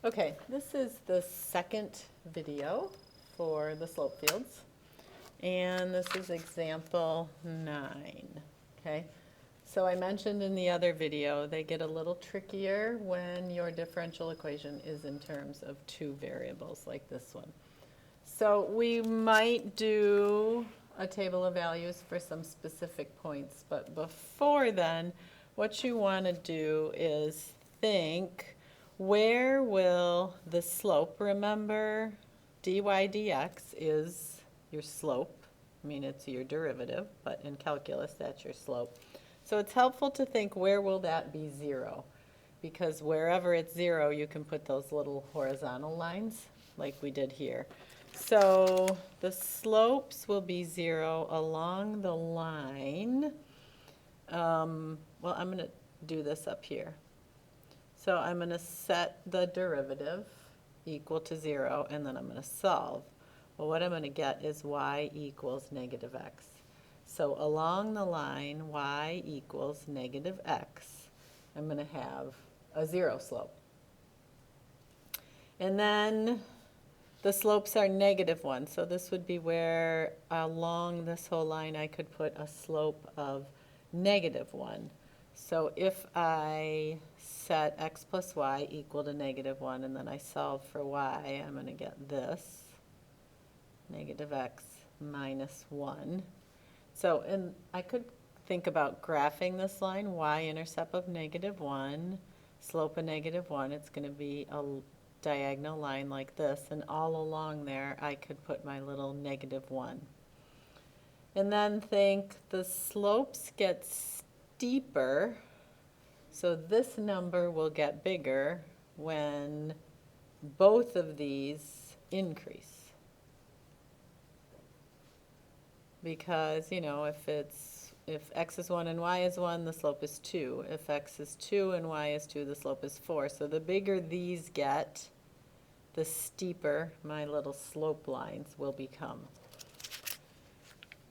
Okay, this is the second video for the slope fields, and this is example 9, okay? So I mentioned in the other video, they get a little trickier when your differential equation is in terms of two variables like this one. So we might do a table of values for some specific points, but before then, what you want to do is think, where will the slope, remember dy dx is your slope, I mean it's your derivative, but in calculus that's your slope. So it's helpful to think, where will that be 0? Because wherever it's 0, you can put those little horizontal lines like we did here. So the slopes will be 0 along the line. Well, I'm going to do this up here. So I'm going to set the derivative equal to 0, and then I'm going to solve. Well, what I'm going to get is y equals negative x. So along the line y equals negative x, I'm going to have a 0 slope. And then the slopes are -1, so this would be where along this whole line I could put a slope of -1. So if I set x plus y equal to -1 and then I solve for y, I'm going to get this, negative x minus 1. So, and I could think about graphing this line, y-intercept of -1, slope of -1. It's going to be a diagonal line like this, and all along there I could put my little -1. And then think the slopes get steeper, so this number will get bigger when both of these increase. Because, you know, if x is 1 and y is 1, the slope is 2. If x is 2 and y is 2, the slope is 4. So the bigger these get, the steeper my little slope lines will become.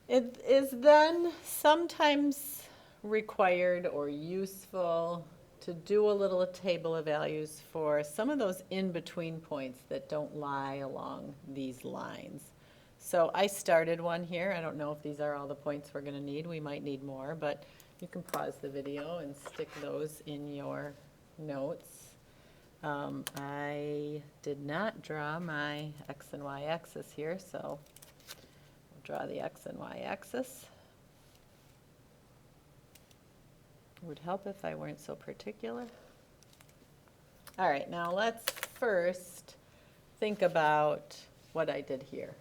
It is then sometimes required or useful to do a little table of values for some of those in-between points that don't lie along these lines. So I started one here. I don't know if these are all the points we're going to need. We might need more, but you can pause the video and stick those in your notes. I did not draw my x and y axis here, so we'll draw the x and y axis. It would help if I weren't so particular. All right, now let's first think about what I did here.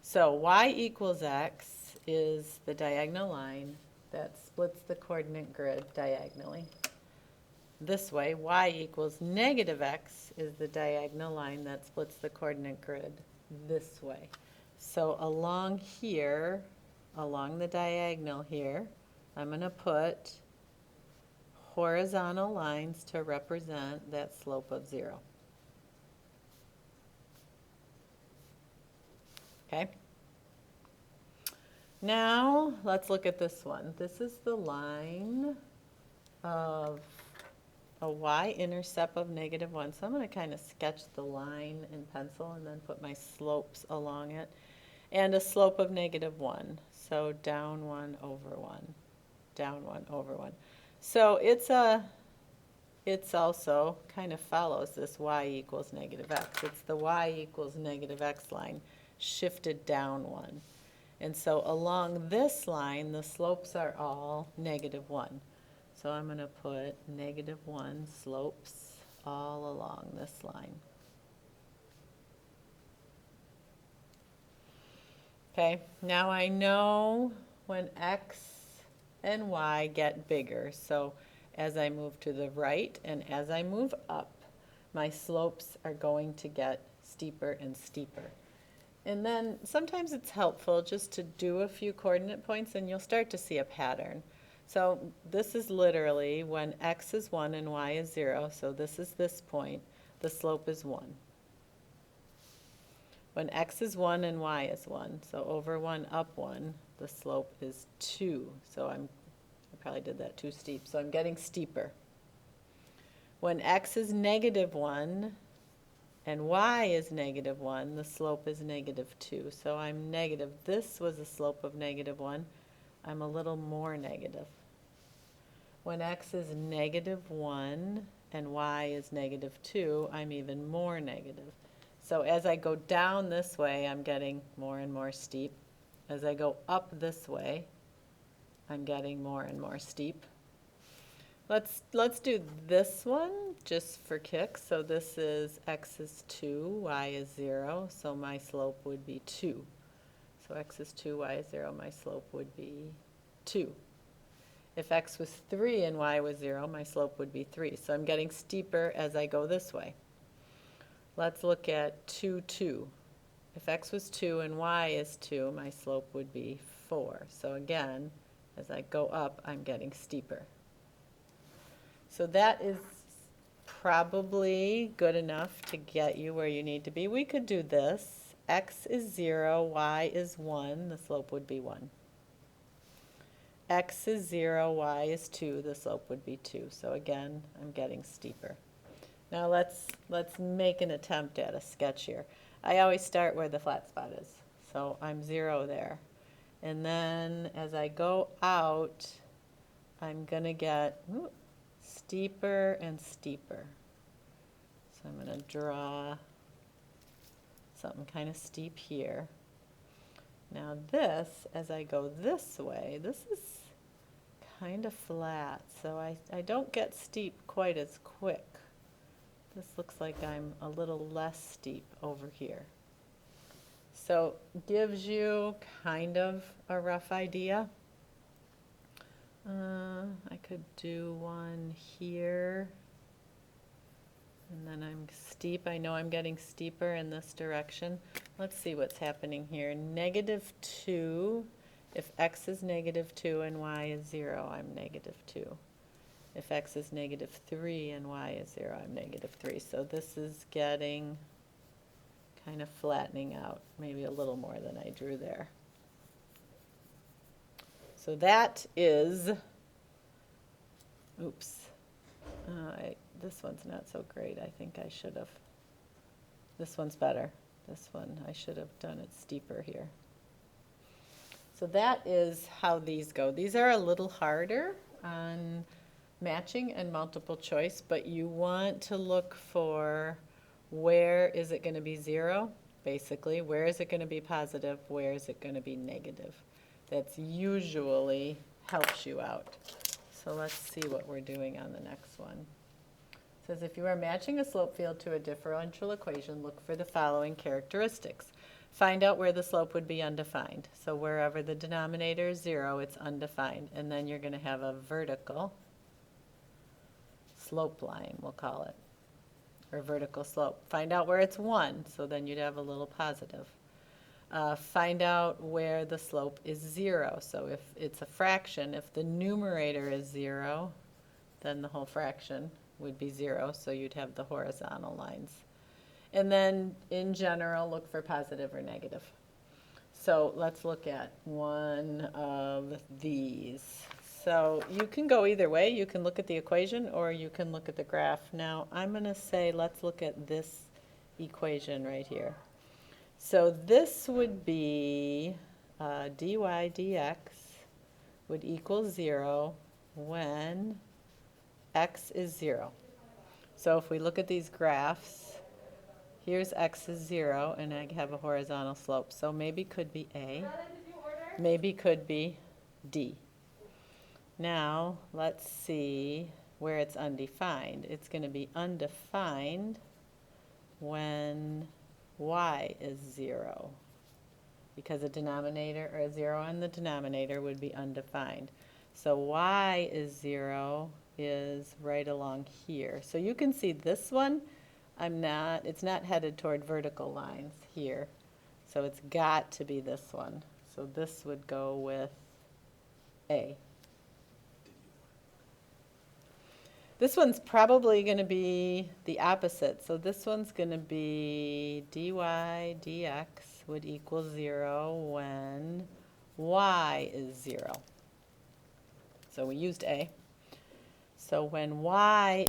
So y equals x is the diagonal line that splits the coordinate grid diagonally. This way, y equals negative x is the diagonal line that splits the coordinate grid this way. So along here, along the diagonal here, I'm going to put horizontal lines to represent that slope of 0. Okay? Now, let's look at this one. This is the line of a y-intercept of -1. So I'm going to kind of sketch the line in pencil and then put my slopes along it. And a slope of -1. So down 1 over 1. Down 1 over 1. So it's also kind of follows this y equals negative x. It's the y equals negative x line shifted down 1. And so along this line, the slopes are all -1. So I'm going to put -1 slopes all along this line. Okay, now I know when x and y get bigger. So as I move to the right and as I move up, my slopes are going to get steeper and steeper. And then sometimes it's helpful just to do a few coordinate points and you'll start to see a pattern. So this is literally when x is 1 and y is 0, so this is this point, the slope is 1. When x is 1 and y is 1, so over 1 up 1, the slope is 2. So I probably did that too steep, so I'm getting steeper. When x is -1 and y is negative 1, the slope is negative 2. So I'm negative. This was a slope of negative 1. I'm a little more negative. When x is negative 1 and y is negative 2, I'm even more negative. So as I go down this way, I'm getting more and more steep. As I go up this way, I'm getting more and more steep. Let's do this one just for kicks. So this is x is 2, y is 0, so my slope would be 2. So x is 2, y is 0, my slope would be 2. If x was 3 and y was 0, my slope would be 3. So I'm getting steeper as I go this way. Let's look at 2, 2. If x was 2 and y is 2, my slope would be 4. So again, as I go up, I'm getting steeper. So that is probably good enough to get you where you need to be. We could do this. X is 0, y is 1, the slope would be 1. X is 0, y is 2, the slope would be 2. So again, I'm getting steeper. Now let's make an attempt at a sketch here. I always start where the flat spot is. So I'm 0 there. And then as I go out, I'm going to get steeper and steeper. So I'm going to draw something kind of steep here. Now this, as I go this way, this is kind of flat, so I don't get steep quite as quick. This looks like I'm a little less steep over here. So gives you kind of a rough idea. I could do one here, and then I'm steep. I know I'm getting steeper in this direction. Let's see what's happening here. Negative 2, if x is negative 2 and y is 0, I'm negative 2. If x is negative 3 and y is 0, I'm negative 3. So this is getting kind of flattening out, maybe a little more than I drew there. So that is, oops, this one's not so great. I think I should have, this one's better. This one, I should have done it steeper here. So that is how these go. These are a little harder on matching and multiple choice, but you want to look for where is it going to be 0, basically. Where is it going to be positive? Where is it going to be negative? That's usually helps you out. So let's see what we're doing on the next one. It says if you are matching a slope field to a differential equation, look for the following characteristics. Find out where the slope would be undefined. So wherever the denominator is 0, it's undefined. And then you're going to have a vertical slope line, we'll call it, or vertical slope. Find out where it's 1, so then you'd have a little positive. Find out where the slope is 0. So if it's a fraction, if the numerator is 0, then the whole fraction would be 0, so you'd have the horizontal lines. And then, in general, look for positive or negative. So let's look at one of these. So you can go either way. You can look at the equation or you can look at the graph. Now, I'm going to say let's look at this equation right here. So this would be dy dx would equal 0 when x is 0. So if we look at these graphs, here's x is 0, and I have a horizontal slope. So maybe could be A, maybe could be D. Now, let's see where it's undefined. It's going to be undefined when y is 0, because a denominator or a 0 on the denominator would be undefined. So y is 0 is right along here. So you can see this one, it's not headed toward vertical lines here. So it's got to be this one. So this would go with A. This one's probably going to be the opposite. So this one's going to be dy dx would equal 0 when y is 0. So we used A. So when y